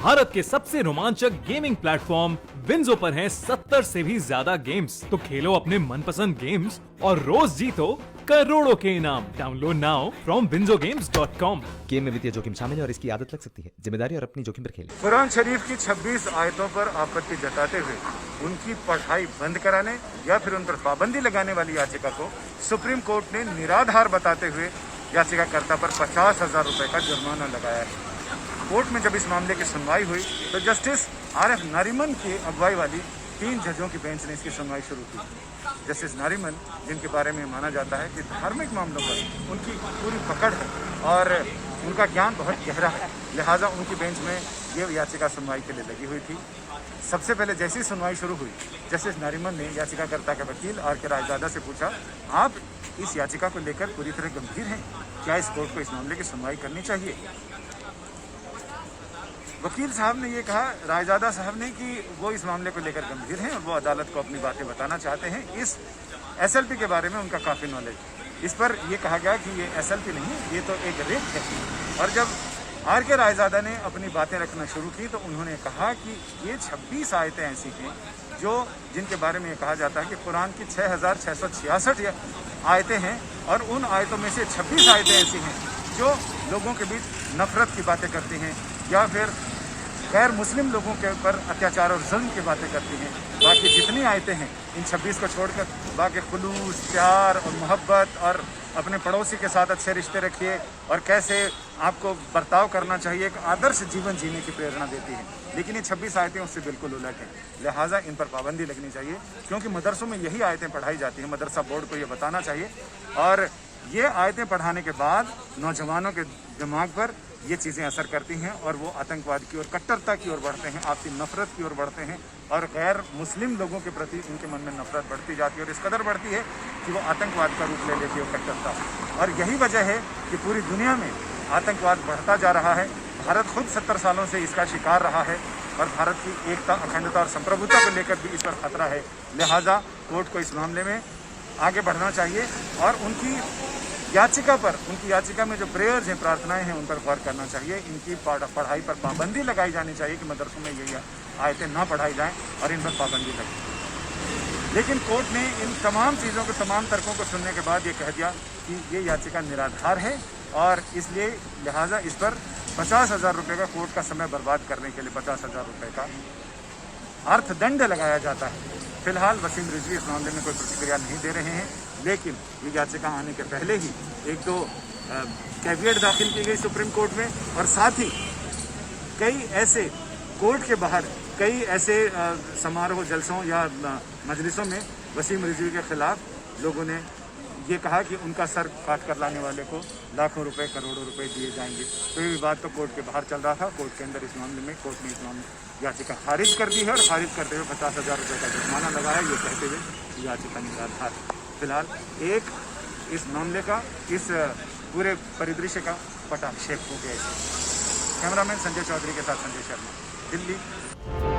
भारत के सबसे रोमांचक गेमिंग प्लेटफॉर्म विंजो पर हैं 70 से भी ज्यादा गेम्स। तो खेलो अपने मनपसंद गेम्स और रोज जीतो करोड़ों के इनाम। Download now from winzogames.com। Game में वित्तीय जोखिम शामिल है और इसकी आदत लग सकती है। जिम्मेदारी और अपनी जोखिम पर खेलें। कुरान शरीफ की 26 आयतों पर आपत्ति जताते हुए उनकी पढ़ाई बंद कराने या फिर उन पर पाबंदी लगाने वाली याचिका को सुप्रीम कोर्ट ने निराधार बताते हुए याचिकाकर्ता पर 50,000 रुपए का जुर्माना लगाया है। कोर्ट में जब इस मामले की सुनवाई हुई तो जस्टिस RF नारिमन की अगुवाई वाली 3 जजों की बेंच ने इसकी सुनवाई शुरू की। जस्टिस नारिमन, जिनके बारे में माना जाता है कि धार्मिक मामलों पर उनकी पूरी पकड़ है और उनका ज्ञान बहुत गहरा है, लिहाजा उनकी बेंच में ये याचिका सुनवाई के लिए लगी हुई थी। सबसे पहले जैसी सुनवाई शुरू हुई, जस्टिस नारिमन ने याचिकाकर्ता के वकील RK रायजादा से पूछा, आप इस याचिका को लेकर पूरी तरह गंभीर हैं? क्या इस कोर्ट को इस मामले की सुनवाई करनी चाहिए? वकील साहब ने ये कहा, रायजादा साहब ने, कि वो इस मामले को लेकर गंभीर हैं और वो अदालत को अपनी बातें बताना चाहते हैं। इस SLP के बारे में उनका काफ़ी नॉलेज। इस पर यह कहा गया कि ये SLP नहीं, ये तो एक रेप है। और जब RK रायजादा ने अपनी बातें रखना शुरू की तो उन्होंने कहा कि ये 26 आयतें ऐसी हैं जिनके बारे में ये कहा जाता है कि कुरान की 6,666 आयतें हैं और उन आयतों में से 26 आयतें ऐसी हैं जो लोगों के बीच नफरत की बातें करती हैं या फिर गैर मुस्लिम लोगों के ऊपर अत्याचार और जुल्म की बातें करती हैं। बाकी जितनी आयतें हैं इन 26 को छोड़कर बाकी खुलूस, प्यार और मोहब्बत और अपने पड़ोसी के साथ अच्छे रिश्ते रखिए और कैसे आपको बर्ताव करना चाहिए, एक आदर्श जीवन जीने की प्रेरणा देती है। लेकिन ये 26 आयतें उससे बिल्कुल उलट हैं, लिहाजा इन पर पाबंदी लगनी चाहिए क्योंकि मदरसों में यही आयतें पढ़ाई जाती हैं। मदरसा बोर्ड को ये बताना चाहिए और ये आयतें पढ़ाने के बाद नौजवानों के दिमाग पर ये चीज़ें असर करती हैं और वो आतंकवाद की ओर, कट्टरता की ओर बढ़ते हैं, आपसी नफरत की ओर बढ़ते हैं और गैर मुस्लिम लोगों के प्रति उनके मन में नफरत बढ़ती जाती है और इस कदर बढ़ती है कि वो आतंकवाद का रूप ले लेती है, कट्टरता। और यही वजह है कि पूरी दुनिया में आतंकवाद बढ़ता जा रहा है। भारत खुद 70 सालों से इसका शिकार रहा है और भारत की एकता, अखंडता और संप्रभुता को लेकर भी इस पर खतरा है। लिहाजा कोर्ट को इस मामले में आगे बढ़ना चाहिए और उनकी याचिका में जो प्रेयर्स हैं, प्रार्थनाएं हैं, उन पर गौर करना चाहिए। इनकी पढ़ाई पर पाबंदी लगाई जानी चाहिए कि मदरसों में ये आयतें ना पढ़ाई जाएं और इन पर पाबंदी लगे। लेकिन कोर्ट ने इन तमाम चीज़ों को, तमाम तर्कों को सुनने के बाद ये कह दिया कि ये याचिका निराधार है और इसलिए लिहाजा इस पर 50,000 रुपये का कोर्ट का समय बर्बाद करने के लिए 50,000 रुपये का अर्थदंड लगाया जाता है। फिलहाल वसीम रिजवी इस मामले में कोई प्रतिक्रिया नहीं दे रहे हैं, लेकिन ये याचिका आने के पहले ही 1-2 कैविएट दाखिल की गई सुप्रीम कोर्ट में और साथ ही कई ऐसे कोर्ट के बाहर कई ऐसे समारोह, जलसों या मजलिसों में वसीम रिजवी के खिलाफ लोगों ने ये कहा कि उनका सर काट कर लाने वाले को लाखों रुपए, करोड़ों रुपए दिए जाएंगे। तो ये विवाद तो कोर्ट के बाहर चल रहा था। कोर्ट के अंदर इस मामले में कोर्ट ने इस मामले याचिका खारिज कर दी है और खारिज करते हुए 50,000 रुपये का जुर्माना लगाया, ये कहते हुए याचिका निराधार है। फिलहाल एक इस मामले का, इस पूरे परिदृश्य का पटाक्षेप हो गया है। कैमरामैन संजय चौधरी के साथ संजय शर्मा, दिल्ली।